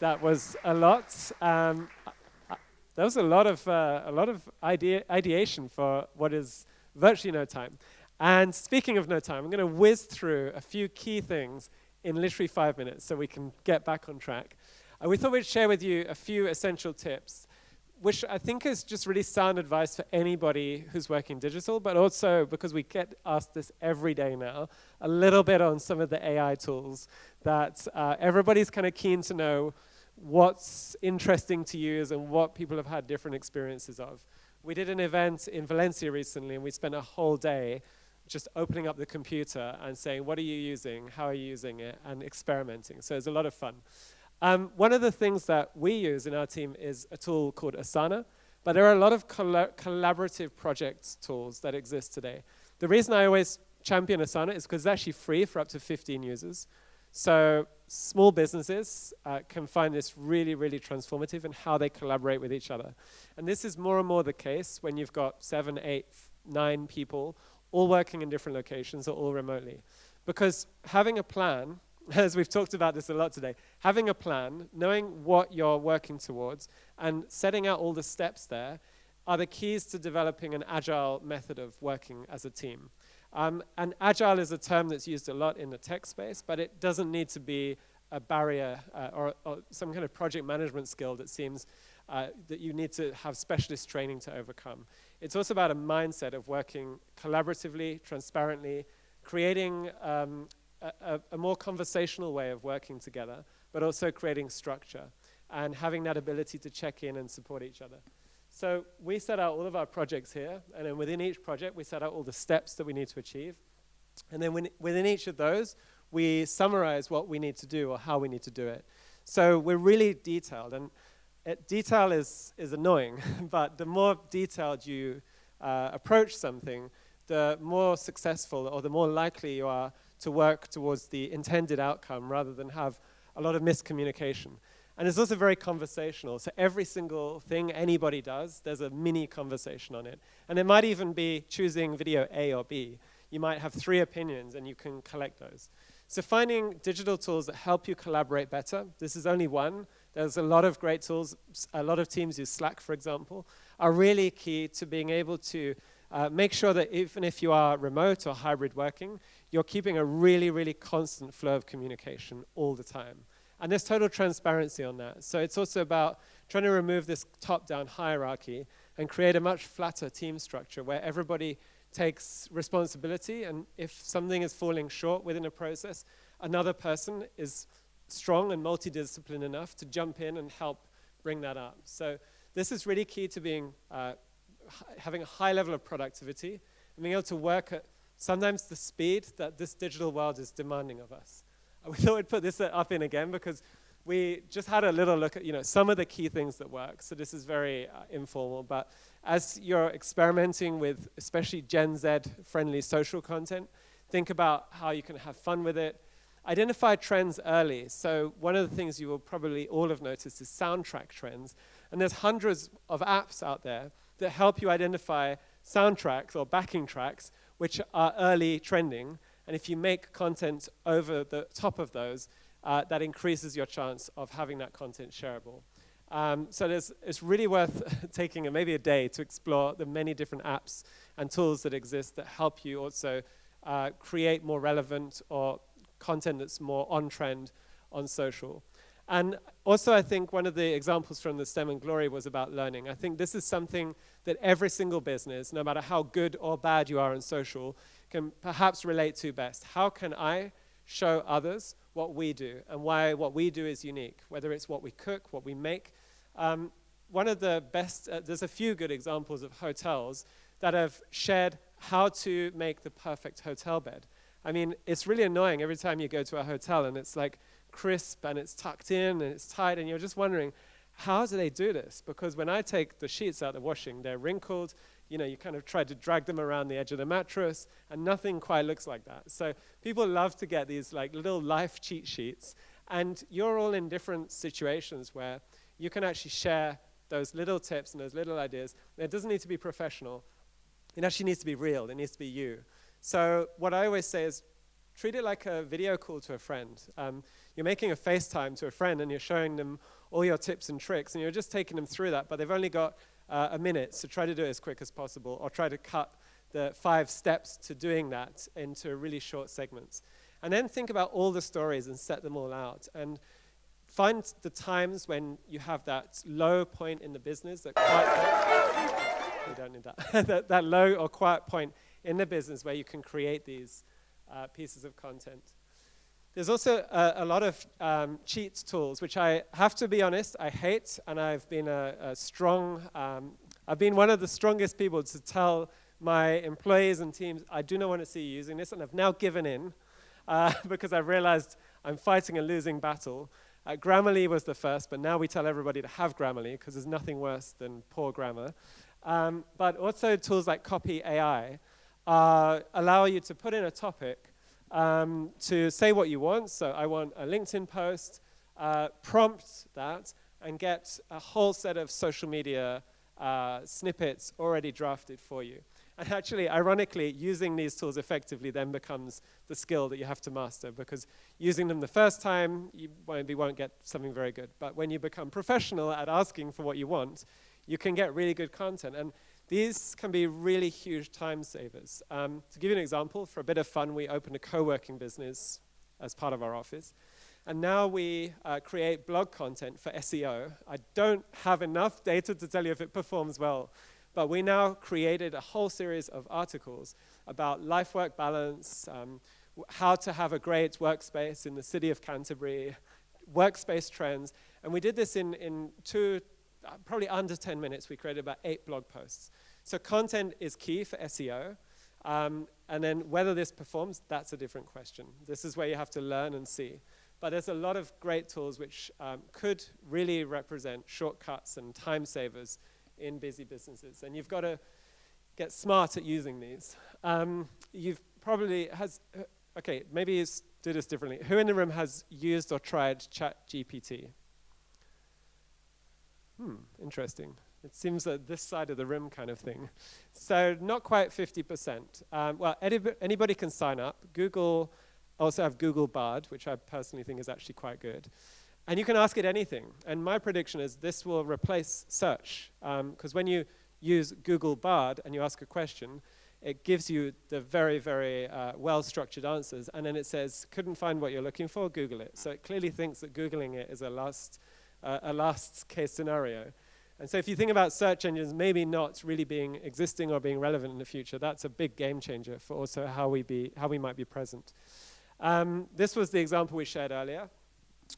That was a lot. There was a lot of ideation for what is virtually no time. And speaking of no time, I'm going to whiz through a few key things in literally 5 minutes so we can get back on track. We thought we'd share with you a few essential tips, which I think is just really sound advice for anybody who's working digital, but also because we get asked this every day now, a little bit on some of the AI tools that everybody's kind of keen to know what's interesting to use and what people have had different experiences of. We did an event in Valencia recently, and we spent a whole day just opening up the computer and saying, what are you using, how are you using it, and experimenting. So it's a lot of fun. One of the things that we use in our team is a tool called Asana, but there are a lot of collaborative project tools that exist today. The reason I always champion Asana is because it's actually free for up to 15 users. So small businesses can find this really, really transformative in how they collaborate with each other. And this is more and more the case when you've got 7, 8, 9 people all working in different locations or all remotely. Because having a plan, as we've talked about this a lot today, having a plan, knowing what you're working towards, and setting out all the steps there are the keys to developing an agile method of working as a team. And agile is a term that's used a lot in the tech space, but it doesn't need to be a barrier or some kind of project management skill that seems that you need to have specialist training to overcome. It's also about a mindset of working collaboratively, transparently, creating a more conversational way of working together, but also creating structure and having that ability to check in and support each other. So we set out all of our projects here, and then within each project, we set out all the steps that we need to achieve. And then within each of those, we summarize what we need to do or how we need to do it. So we're really detailed, and detail is annoying, but the more detailed you approach something, the more successful or the more likely you are to work towards the intended outcome rather than have a lot of miscommunication. And it's also very conversational. So every single thing anybody does, there's a mini conversation on it. And it might even be choosing video A or B. You might have 3 opinions, and you can collect those. So finding digital tools that help you collaborate better, this is only one. There's a lot of great tools. A lot of teams use Slack, for example, are really key to being able to make sure that even if you are remote or hybrid working, you're keeping a really, really constant flow of communication all the time. And there's total transparency on that. So it's also about trying to remove this top-down hierarchy and create a much flatter team structure where everybody takes responsibility, and if something is falling short within a process, another person is strong and multidisciplined enough to jump in and help bring that up. So this is really key to having a high level of productivity and being able to work at sometimes the speed that this digital world is demanding of us. We thought we'd put this up in again because we just had a little look at some of the key things that work. So this is very informal, but as you're experimenting with especially Gen Z friendly social content, think about how you can have fun with it. Identify trends early. So one of the things you will probably all have noticed is soundtrack trends. And there's hundreds of apps out there that help you identify soundtracks or backing tracks which are early trending. And if you make content over the top of those, that increases your chance of having that content shareable. So it's really worth taking maybe a day to explore the many different apps and tools that exist that help you also create more relevant or content that's more on trend on social. And also, I think one of the examples from the STEM and Glory was about learning. I think this is something that every single business, no matter how good or bad you are on social, can perhaps relate to best. How can I show others what we do and why what we do is unique, whether it's what we cook, what we make. One of the best, there's a few good examples of hotels that have shared how to make the perfect hotel bed. I mean, it's really annoying every time you go to a hotel and it's like crisp and it's tucked in and it's tight, and you're just wondering, how do they do this? Because when I take the sheets out of the washing, they're wrinkled. You kind of try to drag them around the edge of the mattress, and nothing quite looks like that. So people love to get these like little life cheat sheets, and you're all in different situations where you can actually share those little tips and those little ideas. And it doesn't need to be professional. It actually needs to be real. It needs to be you. So what I always say is treat it like a video call to a friend. You're making a FaceTime to a friend and you're showing them all your tips and tricks and you're just taking them through that, but they've only got a minute, so try to do it as quick as possible or try to cut the 5 steps to doing that into really short segments. And then think about all the stories and set them all out. And find the times when you have that low point in the business, that quiet point. You don't need that. that low or quiet point in the business where you can create these pieces of content. There's also a lot of cheat tools, which I have to be honest, I hate, and I've been I've been one of the strongest people to tell my employees and teams, I do not want to see you using this, and I've now given in because I've realized I'm fighting a losing battle. Grammarly was the first, but now we tell everybody to have Grammarly because there's nothing worse than poor grammar. But also tools like Copy AI allow you to put in a topic to say what you want. So I want a LinkedIn post, prompt that, and get a whole set of social media snippets already drafted for you. And actually, ironically, using these tools effectively then becomes the skill that you have to master, because using them the first time, you maybe won't get something very good. But when you become professional at asking for what you want, you can get really good content. And these can be really huge time savers. To give you an example, for a bit of fun, we opened a co-working business as part of our office. And now we create blog content for SEO. I don't have enough data to tell you if it performs well, but we now created a whole series of articles about life-work balance, how to have a great workspace in the city of Canterbury, workspace trends. And we did this in probably under 10 minutes. We created about 8 blog posts. So content is key for SEO. And then whether this performs, that's a different question. This is where you have to learn and see. But there's a lot of great tools which could really represent shortcuts and time savers in busy businesses. And you've got to get smart at using these. You've probably okay, maybe you do this differently. Who in the room has used or tried ChatGPT? Interesting. It seems that this side of the room kind of thing. So not quite 50%. Well, anybody can sign up. Google also have Google Bard, which I personally think is actually quite good. And you can ask it anything. And my prediction is this will replace search. Because when you use Google Bard and you ask a question, it gives you the very, very well-structured answers. And then it says, couldn't find what you're looking for, Google it. So it clearly thinks that Googling it is a last case scenario. And so if you think about search engines maybe not really being existing or being relevant in the future, that's a big game changer for also how we might be present. This was the example we shared earlier.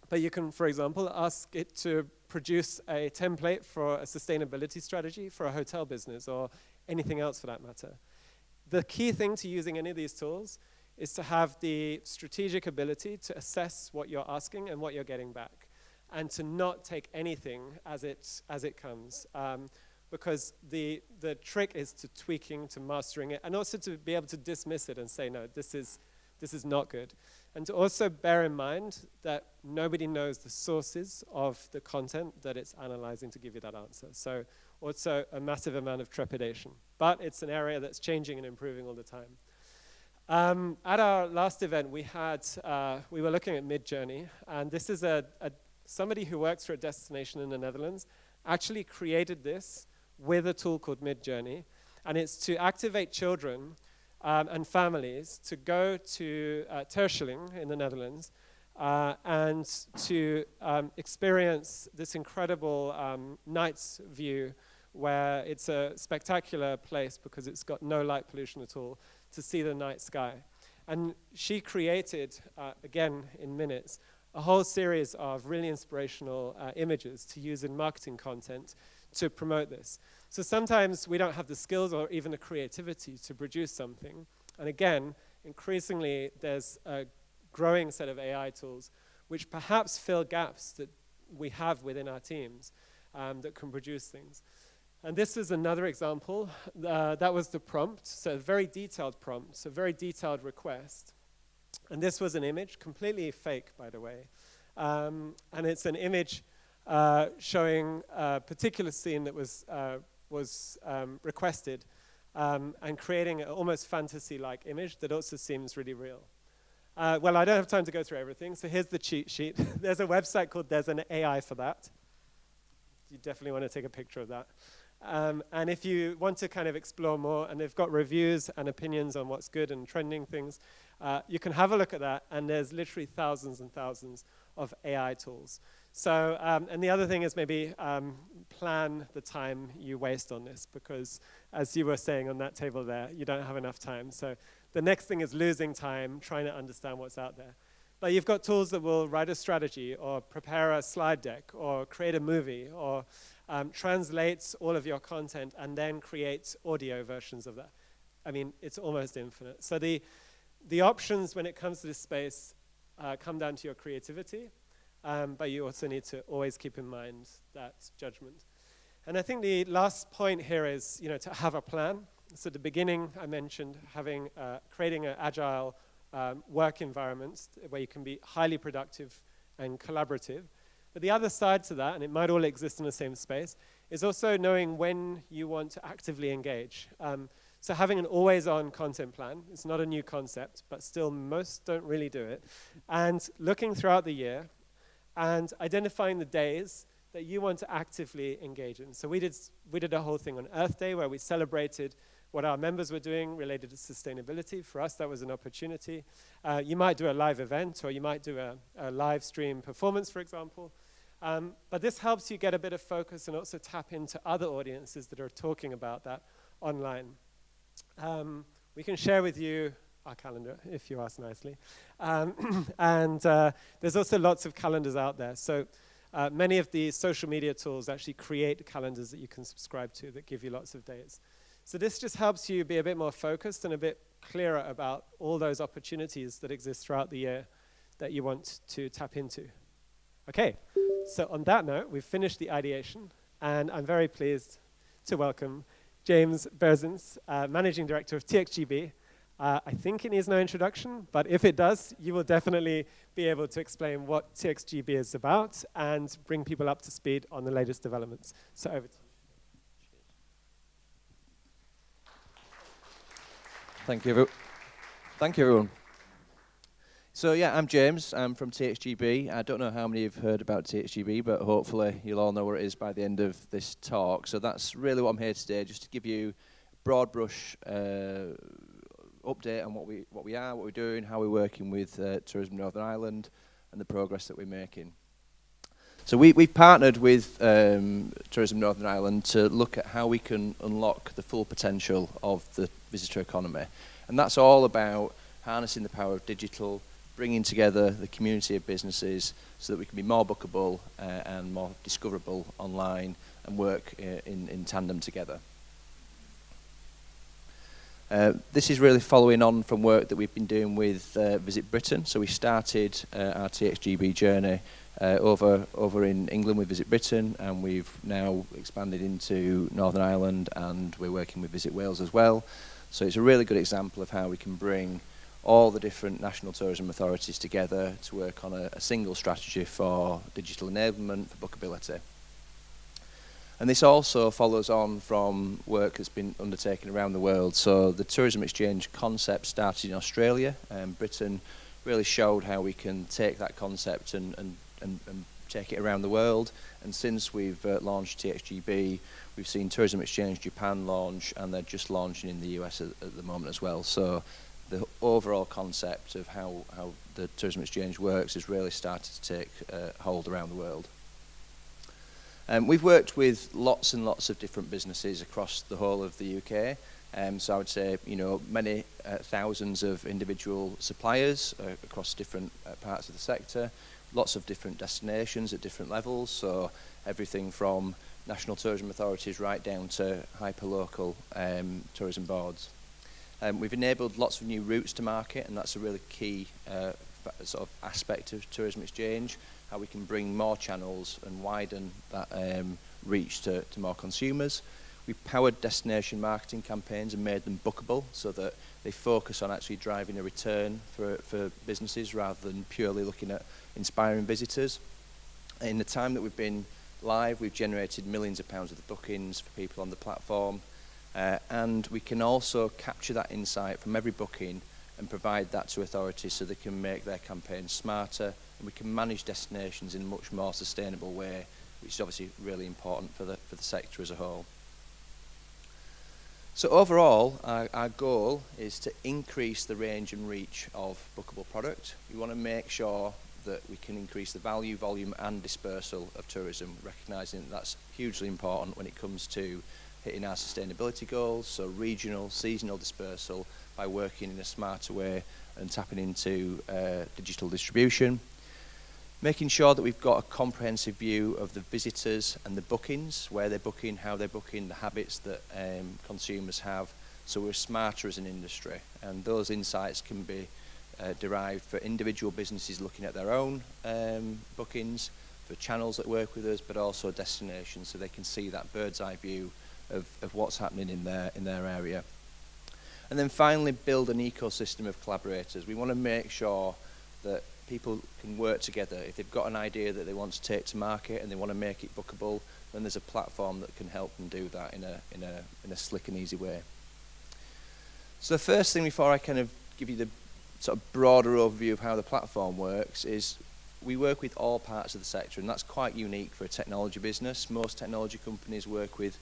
But you can, for example, ask it to produce a template for a sustainability strategy for a hotel business or anything else for that matter. The key thing to using any of these tools is to have the strategic ability to assess what you're asking and what you're getting back, and to not take anything as it comes. Because the trick is to tweaking, to mastering it, and also to be able to dismiss it and say, no, this is not good. And to also bear in mind that nobody knows the sources of the content that it's analyzing to give you that answer. So also a massive amount of trepidation. But it's an area that's changing and improving all the time. At our last event, we were looking at Midjourney. And this is somebody who works for a destination in the Netherlands actually created this with a tool called Midjourney. And it's to activate children and families to go to Terschelling in the Netherlands and to experience this incredible night view where it's a spectacular place because it's got no light pollution at all, to see the night sky. And she created, again in minutes, a whole series of really inspirational images to use in marketing content to promote this. So sometimes we don't have the skills or even the creativity to produce something. And again, increasingly, there's a growing set of AI tools which perhaps fill gaps that we have within our teams that can produce things. And this is another example. That was the prompt, so a very detailed prompt, so a very detailed request. And this was an image, completely fake, by the way. And it's an image showing a particular scene that was requested and creating an almost fantasy-like image that also seems really real. Well, I don't have time to go through everything, so here's the cheat sheet. There's a website called There's an AI for that. You definitely want to take a picture of that. And if you want to kind of explore more, and they've got reviews and opinions on what's good and trending things, you can have a look at that, and there's literally thousands and thousands of AI tools. So, and the other thing is maybe plan the time you waste on this, because as you were saying on that table there, you don't have enough time. So the next thing is losing time trying to understand what's out there. But you've got tools that will write a strategy or prepare a slide deck or create a movie or translate all of your content and then create audio versions of that. I mean, it's almost infinite. So the options when it comes to this space come down to your creativity, but you also need to always keep in mind that judgment. And I think the last point here is, to have a plan. So at the beginning, I mentioned creating an agile work environment where you can be highly productive and collaborative. But the other side to that, and it might all exist in the same space, is also knowing when you want to actively engage. So having an always-on content plan, it's not a new concept, but still most don't really do it. And looking throughout the year and identifying the days that you want to actively engage in. So we did a whole thing on Earth Day where we celebrated what our members were doing related to sustainability. For us, that was an opportunity. You might do a live event, or you might do a live stream performance, for example. But this helps you get a bit of focus and also tap into other audiences that are talking about that online. We can share with you our calendar, if you ask nicely. And there's also lots of calendars out there. So many of the social media tools actually create calendars that you can subscribe to that give you lots of days. So this just helps you be a bit more focused and a bit clearer about all those opportunities that exist throughout the year that you want to tap into. Okay, so on that note, we've finished the ideation, and I'm very pleased to welcome James Berzins, Managing Director of TXGB. I think it needs no introduction, but if it does, you will definitely be able to explain what TXGB is about and bring people up to speed on the latest developments. So over to you. Thank you, everyone. So yeah, I'm James. I'm from TXGB. I don't know how many have heard about TXGB, but hopefully you'll all know what it is by the end of this talk. So that's really what I'm here today, just to give you a broad brush update on what we are, what we're doing, how we're working with Tourism Northern Ireland, and the progress that we're making. So we've partnered with Tourism Northern Ireland to look at how we can unlock the full potential of the visitor economy. And that's all about harnessing the power of digital, bringing together the community of businesses so that we can be more bookable and more discoverable online and work in tandem together. This is really following on from work that we've been doing with Visit Britain. So we started our TXGB journey over in England with Visit Britain, and we've now expanded into Northern Ireland, and we're working with Visit Wales as well. So it's a really good example of how we can bring all the different national tourism authorities together to work on a single strategy for digital enablement, for bookability. And this also follows on from work that's been undertaken around the world. So the tourism exchange concept started in Australia, and Britain really showed how we can take that concept and take it around the world. And since we've launched TXGB, we've seen Tourism Exchange Japan launch, and they're just launching in the US at the moment as well. So the overall concept of how the tourism exchange works has really started to take hold around the world. We've worked with lots and lots of different businesses across the whole of the UK. So I would say, many thousands of individual suppliers across different parts of the sector, lots of different destinations at different levels. So everything from national tourism authorities right down to hyper-local tourism boards. We've enabled lots of new routes to market, and that's a really key sort of aspect of tourism exchange, how we can bring more channels and widen that reach to more consumers. We powered destination marketing campaigns and made them bookable so that they focus on actually driving a return for businesses rather than purely looking at inspiring visitors. In the time that we've been live, we've generated millions of pounds of bookings for people on the platform, and we can also capture that insight from every booking and provide that to authorities so they can make their campaigns smarter, and we can manage destinations in a much more sustainable way, which is obviously really important for the sector as a whole. So overall, our goal is to increase the range and reach of bookable product. We want to make sure that we can increase the value, volume and dispersal of tourism, recognising that that's hugely important when it comes to hitting our sustainability goals, so regional, seasonal dispersal by working in a smarter way and tapping into digital distribution. Making sure that we've got a comprehensive view of the visitors and the bookings, where they're booking, how they're booking, the habits that consumers have, so we're smarter as an industry. And those insights can be derived for individual businesses looking at their own bookings, for channels that work with us, but also destinations, so they can see that bird's eye view of what's happening in their area. And then finally, build an ecosystem of collaborators. We want to make sure that people can work together. If they've got an idea that they want to take to market and they want to make it bookable, then there's a platform that can help them do that in a slick and easy way. So the first thing, before I kind of give you the sort of broader overview of how the platform works, is we work with all parts of the sector, and that's quite unique for a technology business. Most technology companies work with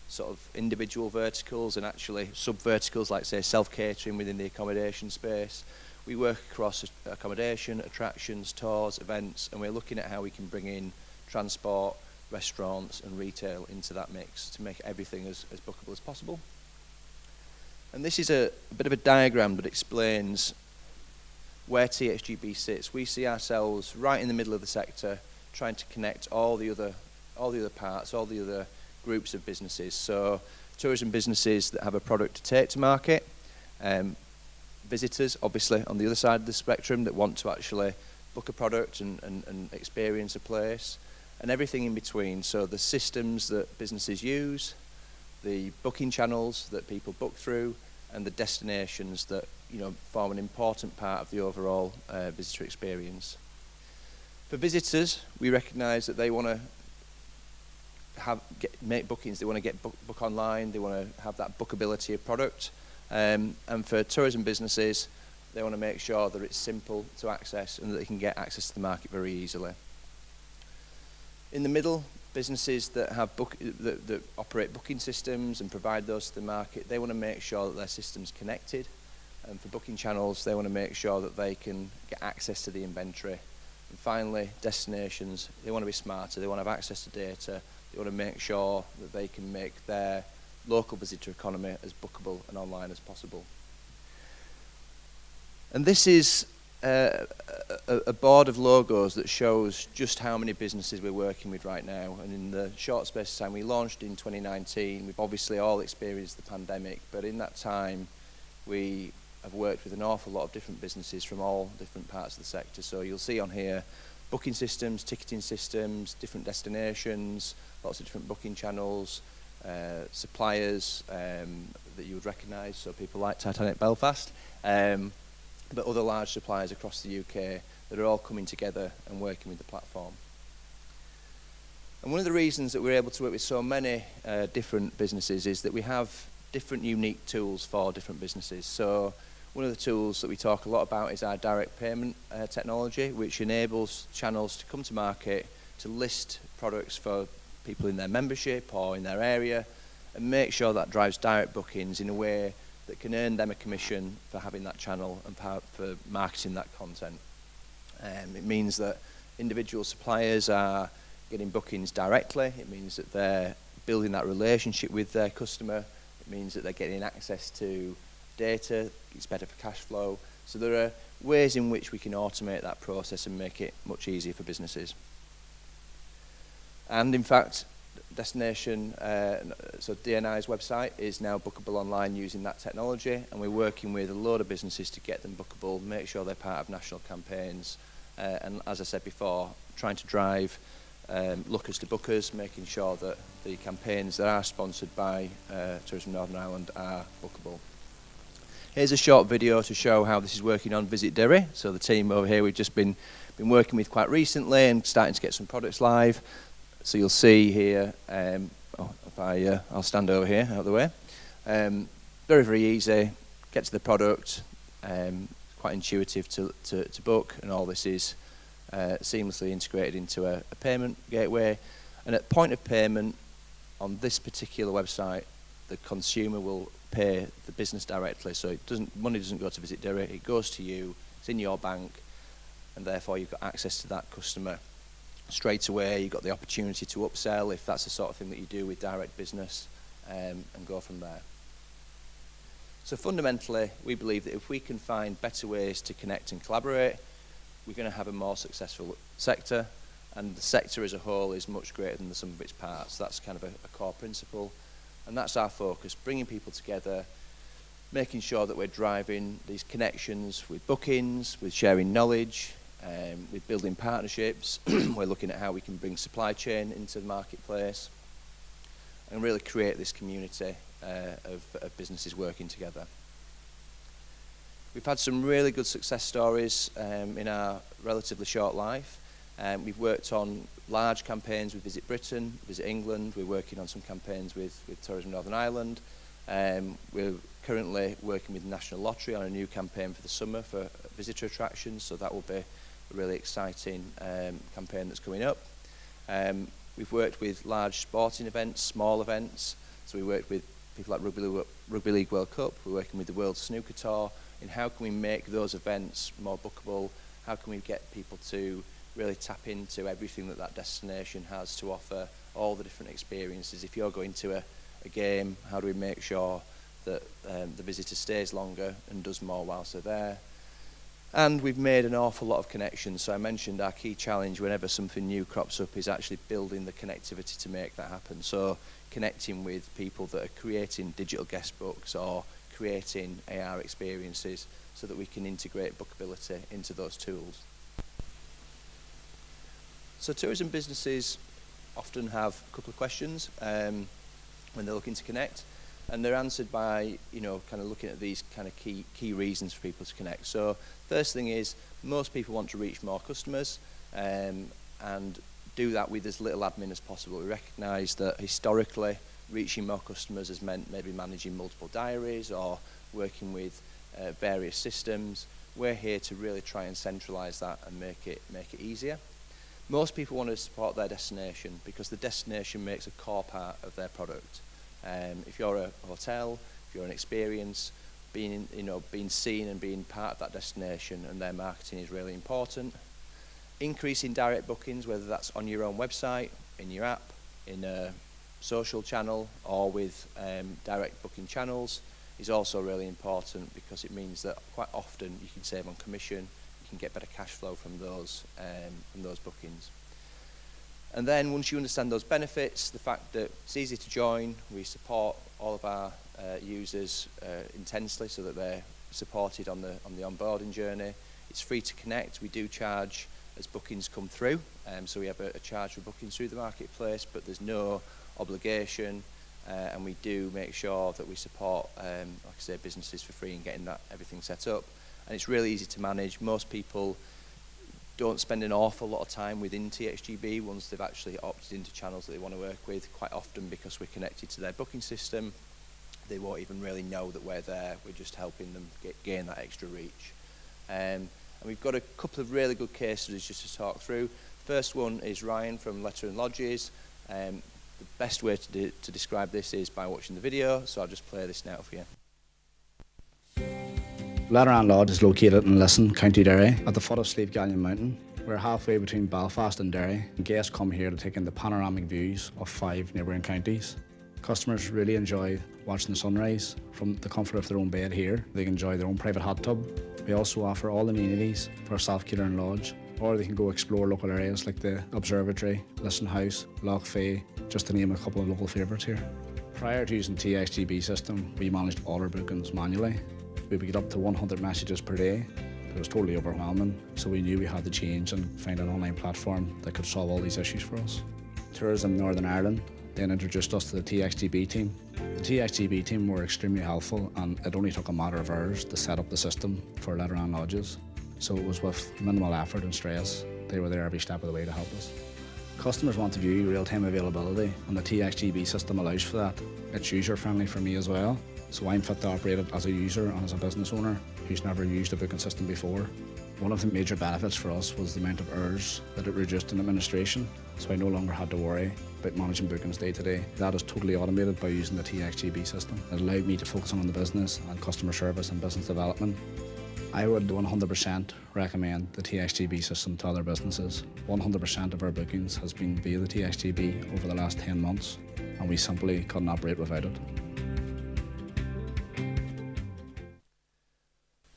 sort of individual verticals and actually sub-verticals, like say self-catering within the accommodation space. We work across accommodation, attractions, tours, events, and we're looking at how we can bring in transport, restaurants and retail into that mix to make everything as bookable as possible. And this is a bit of a diagram that explains where TXGB sits. We see ourselves right in the middle of the sector, trying to connect all the other parts, all the other groups of businesses. So tourism businesses that have a product to take to market, visitors, obviously, on the other side of the spectrum that want to actually book a product and experience a place, and everything in between. So the systems that businesses use, the booking channels that people book through, and the destinations that form an important part of the overall visitor experience. For visitors, we recognise that they want to make bookings, they want to get book online, they want to have that bookability of product. And for tourism businesses, they want to make sure that it's simple to access and that they can get access to the market very easily. In the middle, businesses that have that operate booking systems and provide those to the market, they want to make sure that their system's connected. And for booking channels, they want to make sure that they can get access to the inventory. And finally, destinations, they want to be smarter, they want to have access to data, they want to make sure that they can make their local visitor economy as bookable and online as possible. And this is a board of logos that shows just how many businesses we're working with right now. And in the short space of time, we launched in 2019. We've obviously all experienced the pandemic, but in that time, we have worked with an awful lot of different businesses from all different parts of the sector. So you'll see on here, booking systems, ticketing systems, different destinations, lots of different booking channels, suppliers that you would recognise, so people like Titanic Belfast, but other large suppliers across the UK that are all coming together and working with the platform. And one of the reasons that we're able to work with so many different businesses is that we have different unique tools for different businesses. So one of the tools that we talk a lot about is our direct payment technology, which enables channels to come to market to list products for people in their membership or in their area and make sure that drives direct bookings in a way that can earn them a commission for having that channel and for marketing that content. It means that individual suppliers are getting bookings directly. It means that they're building that relationship with their customer. It means that they're getting access to data. It's better for cash flow. So there are ways in which we can automate that process and make it much easier for businesses. And in fact, destination, so DNI's website is now bookable online using that technology, and we're working with a load of businesses to get them bookable, make sure they're part of national campaigns, and as I said before, trying to drive lookers to bookers, making sure that the campaigns that are sponsored by Tourism Northern Ireland are bookable. Here's a short video to show how this is working on Visit Derry. So the team over here we've just been working with quite recently and starting to get some products live. So you'll see here, I'll stand over here, out of the way. Very, very easy, get to the product, quite intuitive to book, and all this is seamlessly integrated into a payment gateway. And at point of payment on this particular website, the consumer will pay the business directly, so money doesn't go to Visit Derry, it goes to you, it's in your bank, and therefore you've got access to that customer straight away. You've got the opportunity to upsell if that's the sort of thing that you do with direct business, and go from there. So fundamentally, we believe that if we can find better ways to connect and collaborate, we're going to have a more successful sector, and the sector as a whole is much greater than the sum of its parts. That's kind of a core principle, and that's our focus, bringing people together, making sure that we're driving these connections with bookings, with sharing knowledge, with building partnerships. We're looking at how we can bring supply chain into the marketplace and really create this community of businesses working together. We've had some really good success stories in our relatively short life. We've worked on large campaigns with Visit Britain, Visit England. We're working on some campaigns with Tourism Northern Ireland. We're currently working with the National Lottery on a new campaign for the summer for visitor attractions, so that will be a really exciting campaign that's coming up. We've worked with large sporting events, small events, so we worked with people like Rugby League World Cup. We're working with the World Snooker Tour, and how can we make those events more bookable? How can we get people to really tap into everything that destination has to offer, all the different experiences? If you're going to a game, how do we make sure that the visitor stays longer and does more whilst they're there? And we've made an awful lot of connections. So I mentioned our key challenge whenever something new crops up is actually building the connectivity to make that happen. So connecting with people that are creating digital guest books or creating AR experiences so that we can integrate bookability into those tools. So tourism businesses often have a couple of questions when they're looking to connect, and they're answered by, kind of looking at these kind of key reasons for people to connect. So first thing is, most people want to reach more customers and do that with as little admin as possible. We recognise that historically reaching more customers has meant maybe managing multiple diaries or working with various systems. We're here to really try and centralise that and make it easier. Most people want to support their destination because the destination makes a core part of their product. If you're a hotel, if you're an experience, being seen and being part of that destination and their marketing is really important. Increasing direct bookings, whether that's on your own website, in your app, in a social channel, or with direct booking channels, is also really important because it means that quite often you can save on commission, you can get better cash flow from those bookings. And then once you understand those benefits, the fact that it's easy to join, we support all of our users intensely so that they're supported on the onboarding journey. It's free to connect. We do charge as bookings come through, so we have a charge for bookings through the marketplace, but there's no obligation, and we do make sure that we support, like I say, businesses for free and getting everything set up. And it's really easy to manage. Most people don't spend an awful lot of time within TXGB once they've actually opted into channels that they want to work with. Quite often, because we're connected to their booking system, they won't even really know that we're there. We're just helping them gain that extra reach. And we've got a couple of really good case studies just to talk through. First one is Ryan from Letter and Lodges. The best way to describe this is by watching the video, so I'll just play this now for you. Letter Lodge is located in Lisson, County Derry, at the foot of Slieve Gallion Mountain. We're halfway between Belfast and Derry, and guests come here to take in the panoramic views of 5 neighbouring counties. Customers really enjoy watching the sunrise from the comfort of their own bed here. They can enjoy their own private hot tub. We also offer all the amenities for a self-catering lodge, or they can go explore local areas like the Observatory, Lisson House, Loch Fay, just to name a couple of local favourites here. Prior to using TXGB system, we managed all our bookings manually. We would get up to 100 messages per day. It was totally overwhelming, so we knew we had to change and find an online platform that could solve all these issues for us. Tourism Northern Ireland then introduced us to the TXGB team. The TXGB team were extremely helpful, and it only took a matter of hours to set up the system for Letter and Lodges. So it was with minimal effort and stress. They were there every step of the way to help us. Customers want to view real-time availability, and the TXGB system allows for that. It's user-friendly for me as well, so I'm fit to operate it as a user and as a business owner who who's never used a booking system before. One of the major benefits for us was the amount of errors that it reduced in administration, so I no longer had to worry about managing bookings day to day. That is totally automated by using the TXGB system. It allowed me to focus on the business and customer service and business development. I would 100% recommend the TXGB system to other businesses. 100% of our bookings has been via the TXGB over the last 10 months, and we simply couldn't operate without it.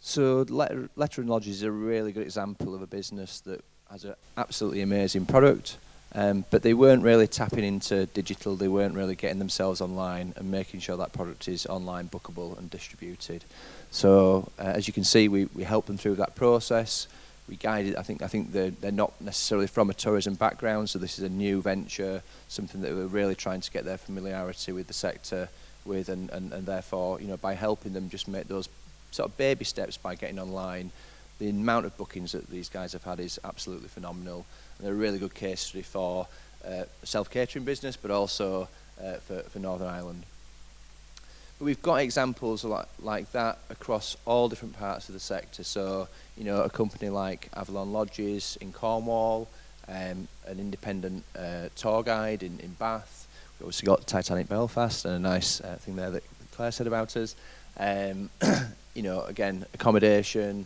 So Letter and Lodge is a really good example of a business that has an absolutely amazing product, but they weren't really tapping into digital, they weren't really getting themselves online and making sure that product is online bookable and distributed. So as you can see, we help them through that process. We guided. I think they're not necessarily from a tourism background, so this is a new venture, something that we're really trying to get their familiarity with the sector with, and therefore, you know, by helping them just make those sort of baby steps by getting online, the amount of bookings that these guys have had is absolutely phenomenal. And they're a really good case study for a self-catering business, but also for Northern Ireland. But we've got examples like that across all different parts of the sector. So, you know, a company like Avalon Lodges in Cornwall, an independent tour guide in Bath. We've obviously got Titanic Belfast, and a nice thing there that Claire said about us. You know, again, accommodation,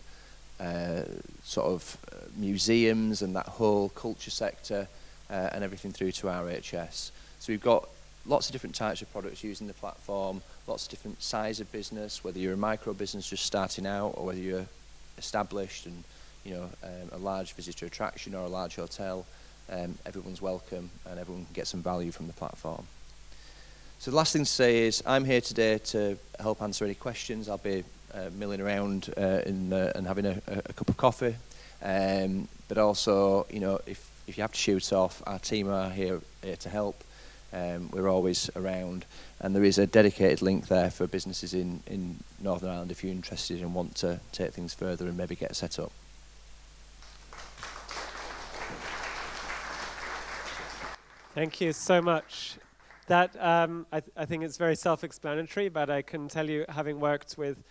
sort of museums and that whole culture sector, and everything through to RHS. So we've got lots of different types of products using the platform, lots of different size of business, whether you're a micro business just starting out or whether you're established and, you know, a large visitor attraction or a large hotel. Everyone's welcome and everyone can get some value from the platform. So the last thing to say is I'm here today to help answer any questions. I'll be milling around and having a cup of coffee. But also, you know, if you have to shoot off, our team are here to help. We're always around, and there is a dedicated link there for businesses in Northern Ireland if you're interested and want to take things further and maybe get set up. Thank you so much. That I think it's very self-explanatory, but I can tell you, having worked with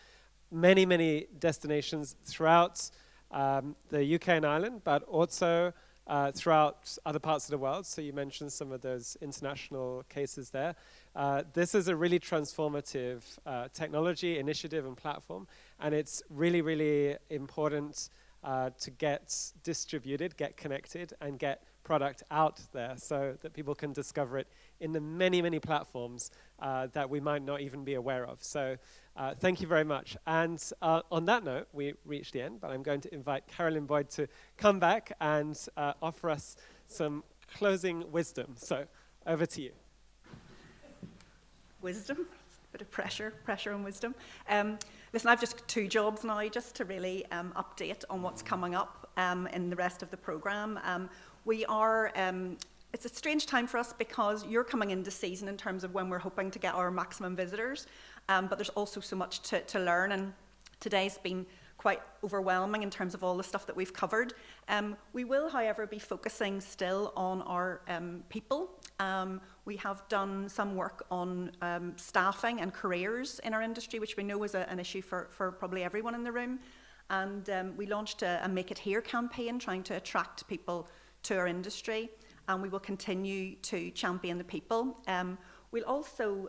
many destinations throughout the UK and Ireland, but also throughout other parts of the world. So you mentioned some of those international cases there. This is a really transformative technology, initiative, and platform, and it's really important to get distributed, get connected, and get product out there so that people can discover it in the many platforms that we might not even be aware of. So thank you very much. And on that note, we reached the end, but I'm going to invite Carolyn Boyd to come back and offer us some closing wisdom. So over to you. Wisdom? A bit of pressure and wisdom. Listen, I've just got 2 jobs now, just to really update on what's coming up in the rest of the programme. We are, it's a strange time for us because you're coming into season in terms of when we're hoping to get our maximum visitors, but there's also so much to learn, and today's been quite overwhelming in terms of all the stuff that we've covered. We will, however, be focusing still on our people. We have done some work on staffing and careers in our industry, which we know is an issue for probably everyone in the room. And we launched a Make It Here campaign trying to attract people to our industry, and we will continue to champion the people. We'll also,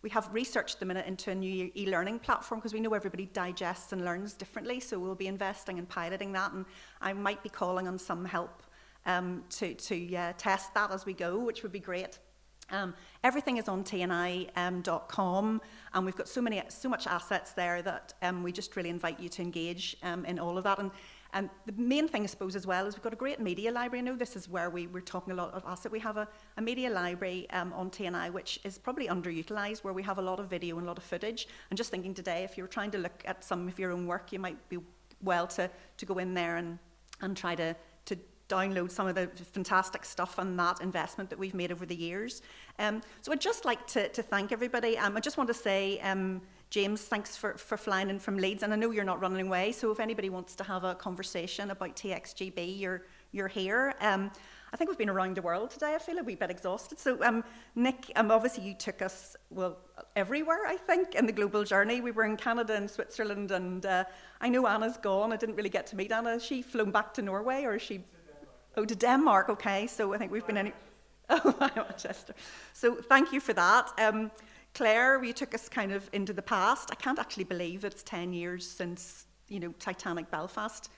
we have researched the minute into a new e-learning platform because we know everybody digests and learns differently, so we'll be investing and piloting that, and I might be calling on some help to test that as we go, which would be great. Everything is on tni.com, and we've got so much assets there that we just really invite you to engage in all of that. And the main thing, I suppose, as well, is we've got a great media library. I know this is where we're talking a lot of asset. We have a media library on TNI, which is probably underutilised, where we have a lot of video and a lot of footage. And just thinking today, if you're trying to look at some of your own work, you might be well to go in there and try to download some of the fantastic stuff and that investment that we've made over the years. So I'd just like to thank everybody. I just want to say, James, thanks for flying in from Leeds, and I know you're not running away, so if anybody wants to have a conversation about TXGB, you're here. I think we've been around the world today. I feel a wee bit exhausted. So Nick, obviously you took us, well, everywhere, I think, in the global journey. We were in Canada and Switzerland, and I know Anna's gone. I didn't really get to meet Anna. Has she flown back to Norway, or is she? Oh, to Denmark, okay. So I think we've been in, oh, Manchester. So thank you for that. Claire, you took us kind of into the past. I can't actually believe it's 10 years since, you know, Titanic Belfast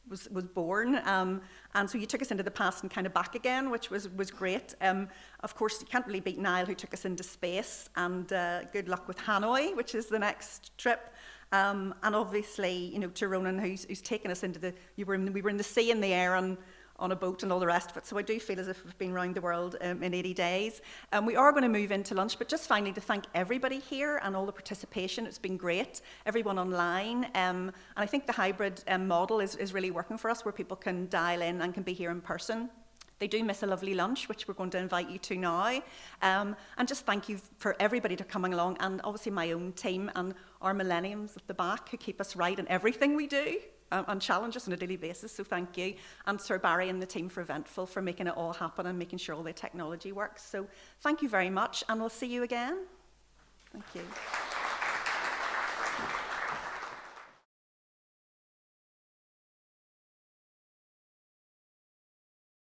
was born. And so you took us into the past and kind of back again, which was great. Of course, you can't really beat Niall, who took us into space, and good luck with Hanoi, which is the next trip. And obviously, you know, to Ronan, who's taken us into we were in the sea and the air on a boat and all the rest of it. So I do feel as if we've been around the world in 80 days. We are going to move into lunch, but just finally to thank everybody here and all the participation. It's been great, everyone online. And I think the hybrid model is really working for us, where people can dial in and can be here in person. They do miss a lovely lunch, which we're going to invite you to now. And just thank you for everybody for coming along, and obviously my own team and our millenniums at the back who keep us right in everything we do and challenge us on a daily basis. So thank you. And Sir Barry and the team for Eventful for making it all happen and making sure all the technology works. So thank you very much, and we'll see you again. Thank you.